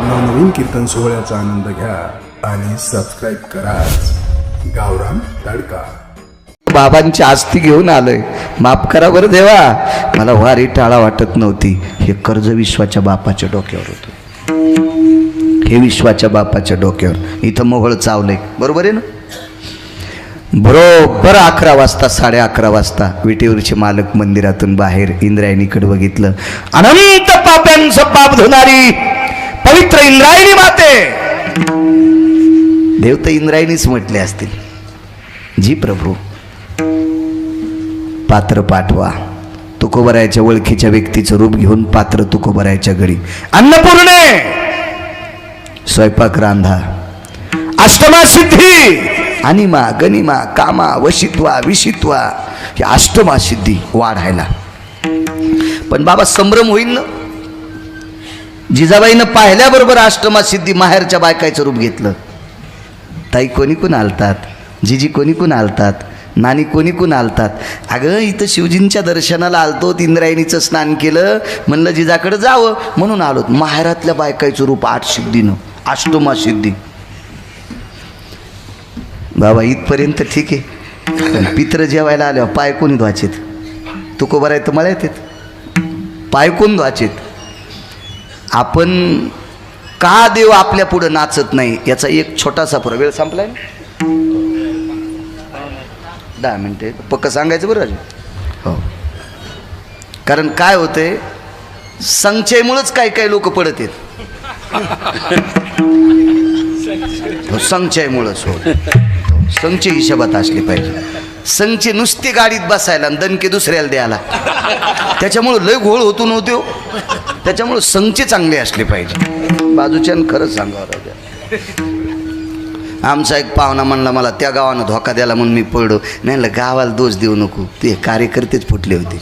नवनवीन कीर्तन सोहळ्याचा आनंद घ्या आणि सबस्क्राईब करा गावरान तडका. बाबांची आस्ती घेऊन आलोय, माफ करा बरं देवा, मला वारी टाळा वाटत नव्हती. हे कर्ज विश्वाच्या बापाच्या डोक्यावर होतं, हे विश्वाच्या बापाच्या डोक्यावर. इथं मोहळ चावलंय, बरोबर आहे ना. बरोबर 11 वाजता 11:30 वाजता विटेवरचे मालक मंदिरातून बाहेर इंद्रायणीकडे बघितलं. अनंत पाप्यांचं पाप धुणारी पवित्र इंद्रायणी माते. देव तर इंद्रायणीच म्हटले असतील. जी प्रभू, पात्र पाठवा. तुकोबरायच्या ओळखीच्या व्यक्तीचं रूप घेऊन पात्र तुकोबरायच्या घरी. अन्नपूर्णे स्वयंपाक रांधा. अष्टमा सिद्धी, अनिमा गनिमा कामा वशित्वा विशित्वा, ही अष्टमा सिद्धी वाढायला. पण बाबा संभ्रम होईल ना. जिजाबाईनं पाहिल्याबरोबर अष्टमा सिद्धी माहेरच्या बायकाचं रूप घेतलं. ताई कोणी कोण आलतात, जिजी कोणी कोण आलतात, नानी कोणी कोण आलतात. अगं इथं शिवजींच्या दर्शनाला आलतो, इंद्रायणीचं स्नान केलं, म्हणलं जिजाकडे जावं म्हणून आलो. माहेरातल्या बायकाचं रूप 8 सिद्धीनं, अष्टमा सिद्धी. बाबा इथपर्यंत ठीक आहे, पण पित्र जेवायला आल्यावर पाय कोणी धुवायचेत? तुकोबर आहे तर मला येतात, पाय कोण धुवायचेत? आपण का देव आपल्या पुढं नाचत नाही याचा एक छोटासा पुरा. वेळ संपलाय ना, 10 मिनिटे पक्क सांगायचं बरं. हो, कारण काय होतंय, संचयमुळेच काही लोक पडत आहेत. संचयमुळेच हो, संचय हिशोबात असले पाहिजे. संचय नुसती गाडीत बसायला आणि दणके दुसऱ्याला द्यायला, त्याच्यामुळं लय घोळ होतो नव्हते. त्याच्यामुळं संचय चांगले असले पाहिजे. बाजूच्यानं खरंच सांगावं राहू. आमचा एक पाहुणा म्हणला मला त्या गावानं धोका द्याला म्हणून मी पडलो. नाही, गावाला दोष देऊ नको, ते कार्यकर्तेच फुटले होते,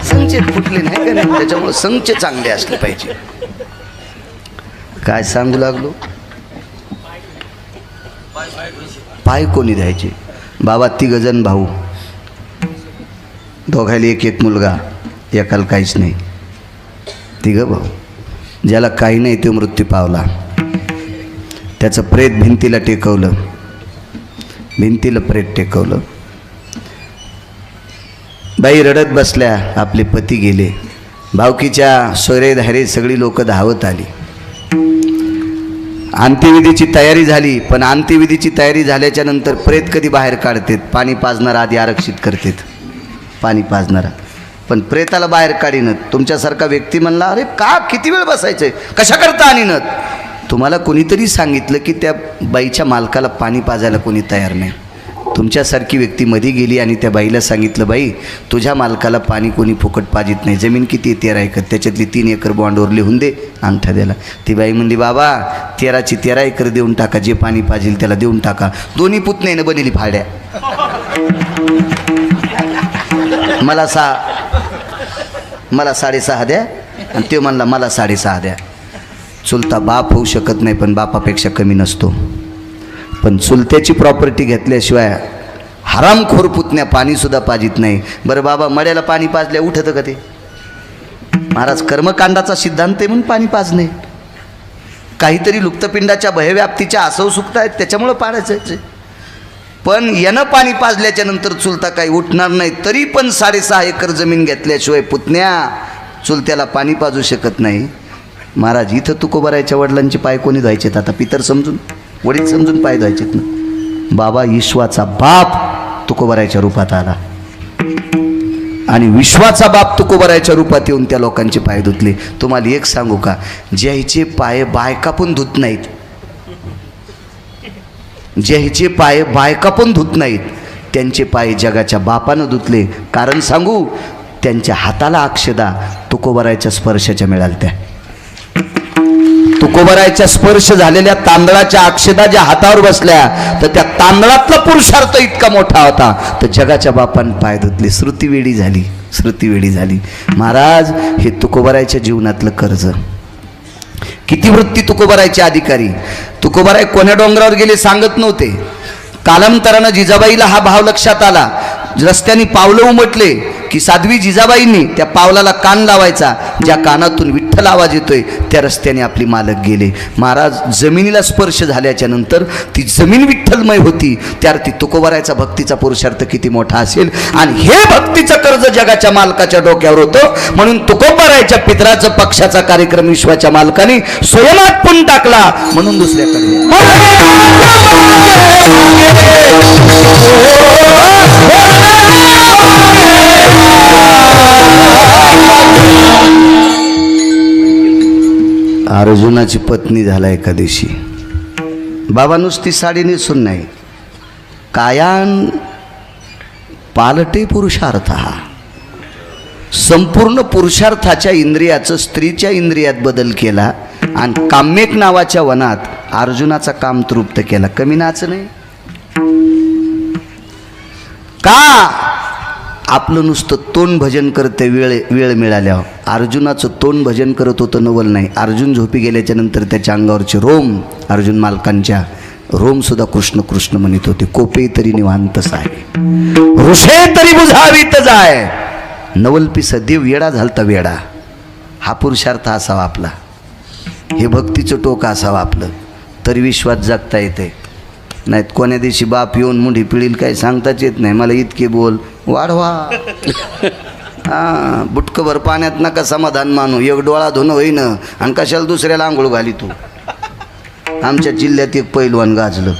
संचय फुटले नाही का नाही. त्याच्यामुळं संचय चांगले असले पाहिजे. काय सांगू लागलो, पाय कोणी द्यायचे? बाबा 3 जण भाऊ, दोघायला एक मुलगा, एकाला काहीच नाही. 3 भाऊ. ज्याला काही नाही तो मृत्यू पावला. त्याचं प्रेत भिंतीला टेकवलं, भिंतीला प्रेत टेकवलं. बाई रडत बसल्या, आपले पती गेले. भावकीच्या सोयरे धारे सगळी लोक धावत आली. अंत्यविधीची तयारी झाली, पण अंत्यविधीची तयारी झाल्याच्या नंतर प्रेत कधी बाहेर काढतात? पाणी पाजणारा आधी आरक्षित करतात, पाणी पाजणारा. पण प्रेताला बाहेर काढीनत. तुमच्यासारखा व्यक्ती म्हणला, अरे का किती वेळ बसायचंय, कशा करता आणीनत? तुम्हाला कोणीतरी सांगितलं की त्या बाईच्या मालकाला पाणी पाजायला कोणी तयार नाही. तुमच्यासारखी व्यक्ती मध्ये गेली आणि त्या बाईला सांगितलं, बाई तुझ्या मालकाला पाणी कोणी फुकट पाजित नाही. जमीन किती 13 एकर, त्याच्यातली 3 एकर बॉन्डवर लिहून दे, अंगठा द्याला. ती बाई म्हणली, बाबा 13ची 13 एकर देऊन टाका, जे पाणी पाजेल त्याला देऊन टाका. दोन्ही पुतण्यानं बनेली फाड्या. मला 6.5 द्या, आणि ते म्हणला मला 6.5 द्या. चुलता बाप होऊ शकत नाही, पण बापापेक्षा कमी नसतो. पण चुलत्याची प्रॉपर्टी घेतल्याशिवाय हरामखोर पुतण्या पाणीसुद्धा पाजित नाही. बरं बाबा, मड्याला पाणी पाजल्या उठतं का ते? महाराज कर्मकांडाचा सिद्धांत आहे म्हणून पाणी पाजणे. काहीतरी लुप्तपिंडाच्या भयव्याप्तीच्या आसव सुकत आहेत, त्याच्यामुळं पाडायचं. पण यानं पाणी पाजल्याच्या नंतर चुलता काही उठणार नाही. तरी पण 6.5 एकर जमीन घेतल्याशिवाय पुतण्या चुलत्याला पाणी पाजू शकत नाही. महाराज इथं तुकोबरायच्या वडिलांचे पाय कोणी धुवायचेत? आता पितर समजून, वडील समजून पाय धुवायचेत ना. बाबा ईश्वाचा बाप तुकोबरायच्या रूपात आला आणि विश्वाचा बाप तुकोबरायच्या रूपात येऊन त्या लोकांचे पाय धुतले. तुम्हाला एक सांगू का, ज्याचे पाय बायका पण धुत नाहीत, ज्याचे पाय बायका पण धुत नाहीत, त्यांचे पाय जगाच्या बापानं धुतले. कारण सांगू, त्यांच्या हाताला अक्षदा तुकोबरायच्या स्पर्शाच्या मिळाल्या. तुकोबरायच्या स्पर्श झालेल्या तांदळाच्या अक्षदा ज्या हातावर बसल्या, तर त्या तांदळातला पुरुषार्थ इतका मोठा होता, तर जगाच्या बापानं पाय धुतले. श्रुतीवेडी झाली, श्रुतीवेडी झाली. महाराज हे तुकोबरायच्या जीवनातलं कर्ज. किती वृत्ती तुकोबरायचे अधिकारी. तुकोबराय कोण्या डोंगरावर गेले सांगत नव्हते. कालांतरानं जिजाबाईला हा भाव लक्षात आला. रस्त्याने पावलं उमटले की साध्वी जिजाबाईंनी त्या पावलाला कान लावायचा, ज्या कानातून विठ्ठल आवाज येतोय त्या रस्त्याने आपली मालक गेले. महाराज जमिनीला स्पर्श झाल्याच्या नंतर ती जमीन विठ्ठलमय होती. त्यार्थी तुकोबारायचा भक्तीचा पुरुषार्थ किती मोठा असेल. आणि हे भक्तीचं कर्ज जगाच्या मालकाच्या डोक्यावर होतं. म्हणून तुकोबारायच्या पितराचं पक्षाचा कार्यक्रम विश्वाच्या मालकाने स्वयं आटपून टाकला. म्हणून दुसऱ्याकडे अर्जुनाची पत्नी झाला एका दिवशी. बाबा नुसती साडी नेसून नाही, कायान पालटे पुरुषार्थ हा संपूर्ण पुरुषार्थाच्या इंद्रियाचं स्त्रीच्या इंद्रियात बदल केला आणि काम्यक नावाच्या वनात अर्जुनाचा काम तृप्त केला. कमी नाच नाही का? आपलं नुसतं तोंड भजन करते वेळ मिळाल्यावर. अर्जुनाचं तोंड भजन करत होतं नवल नाही. अर्जुन झोपी गेल्याच्या नंतर त्याच्या अंगावरचे रोम, अर्जुन मालकांच्या रोम सुद्धा कृष्ण कृष्ण म्हणत होते. कोपे तरी निवांतच आहे, ऋषे तरी बुझावीत जाय. नवलपी सदैव वेडा झालता वेडा. हा पुरुषार्थ असावा आपला, हे भक्तीचं टोक असावं आपलं, तरी विश्वात जगता येते. नाहीत कोण्या दिवशी बाप येऊन मुंडी पिळील काही सांगताच येत नाही. मला इतके बोल वाढवा, हां बुटकभर पाण्यात नका समाधान मानू. एक डोळा धुणं होईन आणि कशाला दुसऱ्याला आंघोळ घाली तू. आमच्या जिल्ह्यात एक पैलवान गाजलं,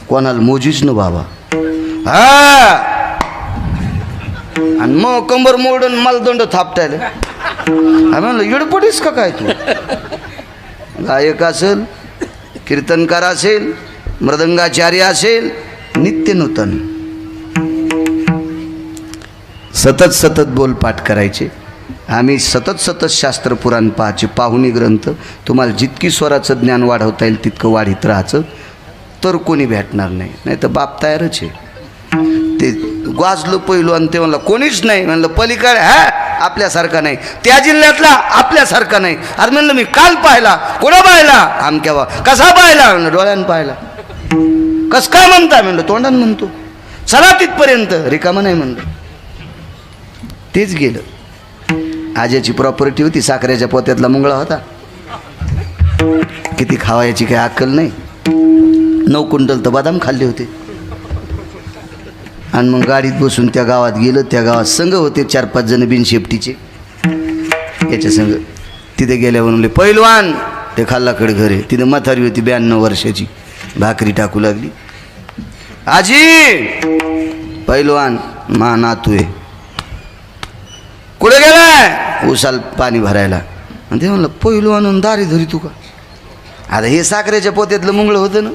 कोणाला मोजीच न बाबा. हा आणि मग कंबर मोडून मला दंड थापटायला. आम्ही म्हणलं येडपडीस का काय तू? गायक असेल, कीर्तनकार असेल, मृदंगाचार्य असेल, नित्य नूतन सतत सतत बोल पाठ करायचे. आम्ही सतत शास्त्र पुराण पाहायचे, पाहुणी ग्रंथ. तुम्हाला जितकी स्वराचं ज्ञान वाढवता येईल तितकं वाढीत राहायचं, तर कोणी भेटणार नाही. नाही तर बाप तयारच आहे. ते गाजलं पहिलं आणि ते म्हणलं कोणीच नाही. म्हणलं पलीकडे हा आपल्यासारखा नाही, त्या जिल्ह्यातला आपल्यासारखा नाही. अरे म्हणलं मी काल पाहिला. कोणा पाहिला? आमक्या बा. कसा पाहिला? म्हणलं डोळ्यानं पाहिला. कस काय म्हणता? म्हणलं तोंडानं म्हणतो. चला तिथपर्यंत, रिकामं नाही म्हणलं. तेच गेलं. आज्याची प्रॉपर्टी होती, साखरेच्या पोत्यातला मुंगळा होता. किती खावायची काही अक्कल नाही. 9 क्विंटल तर बदाम खाल्ले होते. आणि मग गाडीत बसून त्या गावात गेलं. त्या गावात संघ होते 4-5 जण बिनशेपटीचे याच्या संघ. तिथे गेल्यावर म्हणले पैलवान, ते खाल्लाकडे घरे. तिथे म्हातारी होती 92 वर्षाची, भाकरी टाकू लागली. आजी पैलवान मा नातू आहे. कुठे गेलाय? उसाल पाणी भरायला. आणि ते म्हणलं पैलवान दारी धरी तू का? आता हे साखरेच्या पोत्यातलं मुंगळं होतं ना,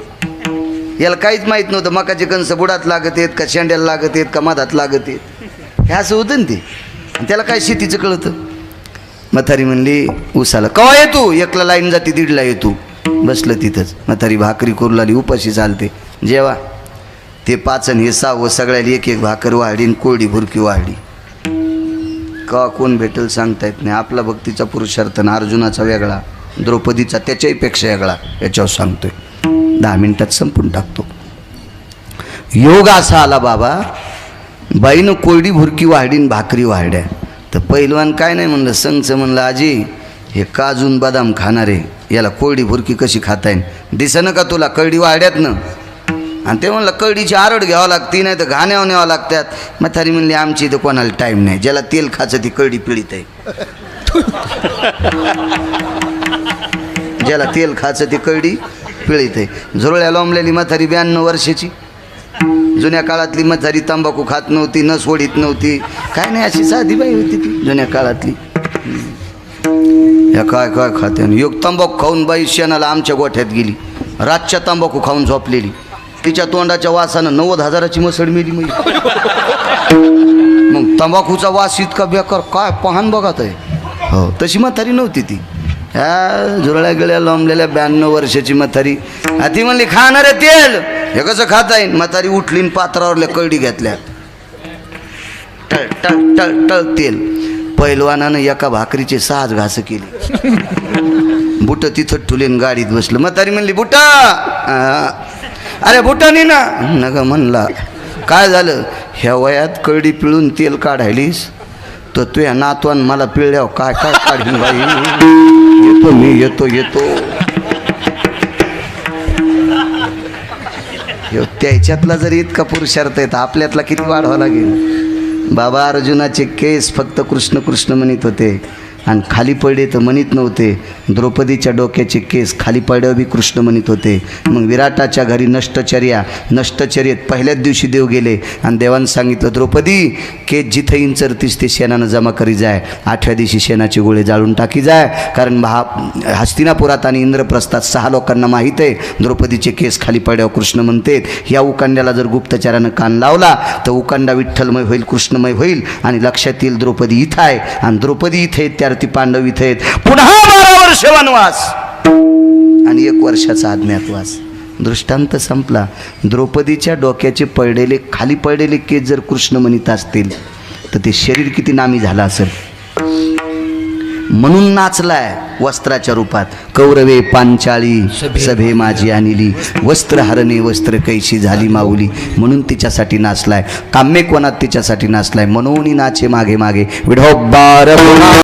याला काहीच माहीत नव्हतं. मकाचे कणस बुडात लागत आहेत का, शेंड्याला लागत आहेत का, मधात लागत आहेत, हे असं होतं ना ते. आणि त्याला काय शेतीचं कळतं. म्हातारी म्हणली उसाला कवा येतो? 1ला लाईन जाते, 1:30ला येतो. बसलं तिथंच. म्हातारी भाकरी करू लागली, उपाशी चालते. जेव्हा ते 5 आणि हे 6 सगळ्याला एक भाकर वाढली आणि कोरडी भुरकी वाढली. का कोण भेटेल सांगता येत नाही. आपला भक्तीचा पुरुषार्थ ना अर्जुनाचा वेगळा, द्रौपदीचा त्याच्याही पेक्षा वेगळा. याच्यावर सांगतोय, 10 मिनिटात संपून टाकतो. योग असा आला बाबा, बाईनं कोरडी भुरकी वाढीन भाकरी वाढल्या. तर पैलवान काय नाही म्हणलं, संगचं म्हणलं आजी हे काजून बदाम खाणारे, याला कोरडी भुरकी कशी खाता येईल? दिसणं का तुला कळडी वाढ्यात ना? आणि ते म्हणलं कळडीची आरड घ्यावं लागते, नाही तर घाण्यावर न्यावं लागतात. म्हातारी म्हणली आमची इथं कोणाला टाईम नाही, ज्याला तेल खायचं ती कळडी पिळीत आहे. ज्याला तेल खायचं ती कळडी पिळीत आहे. झुरळ्या लोंबलेली म्हातारी 92 वर्षाची. जुन्या काळातली म्हातारी तंबाखू खात नव्हती, न सोडीत नव्हती, काय नाही, अशी साधी बाई होती ती जुन्या काळातली. या काय काय खाते. योग तंबाखू खाऊन बाई शेणाला आमच्या गोठ्यात गेली. रातच्या तंबाखू खाऊन झोपलेली. तिच्या तोंडाच्या वासानं 90,000ची मसड मेली. मग तंबाखूचा वास इतका बेकार, काय पाहन बघत आहे. हो तशी म्हातारी नव्हती ती. ह्या झुरळ्या गळ्या लोंबलेल्या 92 वर्षाची म्हातारी. ती म्हणली खाणार आहे तेल, हे कसं खाता येईल? म्हातारी उठलीन पात्रावरल्या कळडी घेतल्या, टळ टळ टळ टळ तेल. पैलवानानं एका भाकरीचे 6 घास केली. बुट तिथं ठुलेन गाडीत बसलं. म्हातारी म्हणली बुटा. अरे बुटानी ना नका म्हणला. काय झालं? ह्या वयात कळडी पिळून तेल काढायलीस तर तू या नातवान मला पिळल्यावर काय काय काढीन बाई. येतो मी येतो त्याच्यातला जर इतका पुरुषार्थ आहे तर आपल्यातला किती वाढवावा लागेल. बाबा अर्जुनाचे केस फक्त कृष्ण कृष्ण म्हणत होते आणि खाली पडले तर म्हणत नव्हते. द्रौपदीच्या डोक्याचे केस खाली पडल्यावर बी कृष्ण म्हणत होते. मग विराटाच्या घरी नष्टचर्येत पहिल्याच दिवशी देव गेले आणि देवानं सांगितलं, द्रौपदी केस जिथं इंचरतीस ते शेणानं जमा करी जाय. 8व्या दिवशी शेणाचे गोळे जाळून टाकी जाय. कारण हस्तिनापुरात आणि इंद्रप्रस्थात 6 लोकांना माहीत आहे द्रौपदीचे केस खाली पडल्यावर कृष्ण म्हणतात. ह्या उकांड्याला जर गुप्तचारानं कान लावला तर उकांडा विठ्ठलमय होईल, कृष्णमय होईल आणि लक्षात येईल द्रौपदी इथं आहे आणि द्रौपदी इथे आहेत ती पांडव इथे आहेत. पुन्हा 12 वर्ष वनवास आणि 1 वर्षाचा अज्ञातवास. दृष्टांत संपला. द्रौपदीच्या डोक्याचे पडलेले खाली पडलेले केस जर कृष्ण म्हणत असतील तर ते शरीर किती नामी झालं असेल. म्हणून नाचलाय वस्त्राच्या रूपात. कौरवे पांचाळी सभे माझी आणली, वस्त्र हरणे वस्त्र कैशी झाली माऊली. म्हणून तिच्यासाठी नाचलाय. काम्यकोणात तिच्यासाठी नाचलाय. म्हणून नाचे मागे मागे विढोबार.